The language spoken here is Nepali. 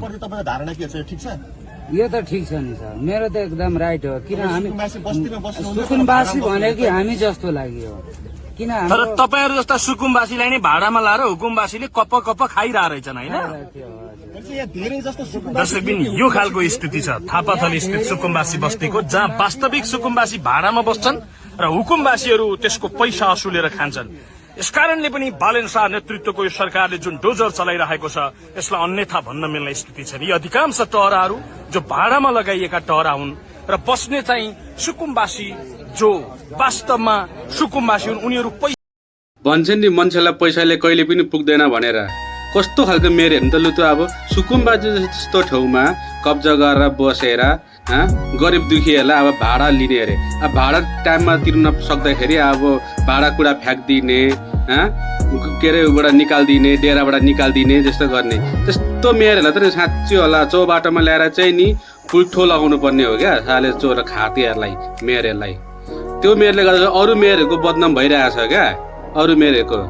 प्रति तपाईको धारणा के छ, ठिक छ? यो त ठिक छ नि सर, मेरो त एकदम राइट हो। किन हामी सुकुम्बासी बस्तीमा बस्नु सुकुम्बासी भने कि हामी जस्तो लाग्यो, किन तर तपाईहरु जस्ता सुकुम्बासीलाई नै भाडामा लाएर हुकुमबासीले कप खाइरहेको रहेछन् हैन? धेरै जस्तो दर्शकबिन यो खालको स्थिति छ थापाथली स्थित सुकुम्बासी बस्तीको, जहाँ वास्तविक सुकुम्बासी भाडामा बस्छन् र हुकुमबासीहरू त्यसको पैसा असुलेर खान्छन्। यसकारणले पनि बालेन शाह नेतृत्वको यो सरकारले जुन डोजर चलाइरहेको छ यसलाई अन्यथा भन्न मिल्ने स्थिति छ। यी अधिकांश टहराहरू जो भाडामा लगाइएका टहरा हुन् र बस्ने चाहिँ सुकुम्बासी जो वास्तवमा सुकुम्बासी हुन्, उनीहरू भन्छन् नि मान्छेलाई पैसाले कहिले पनि पुग्दैन भनेर। कस्तो खालको मेयर हेर्नु त लु त। अब सुकुम्बासी जस्तो ठाउँमा कब्जा गरेर बसेर गरिब दुखीहरूलाई अब भाडा लिने अरे। अब भाडा टाइममा तिर्न सक्दाखेरि अब भाडा कुडा फ्याँकिदिने, के अरे बाट निकालिदिने, डेराबाट निकालिदिने जस्तो गर्ने। त्यस्तो मेयरहरूलाई त साँच्चै होला चौबाटोमा ल्याएर चाहिँ नि फुल्ठो लगाउनु पर्ने हो क्या साले चोर खातेहरूलाई, मेयरहरूलाई। त्यो मेयरले गर्दा अरू मेयरहरूको बदनाम भइरहेछ क्या, अरू मेयरहरूको।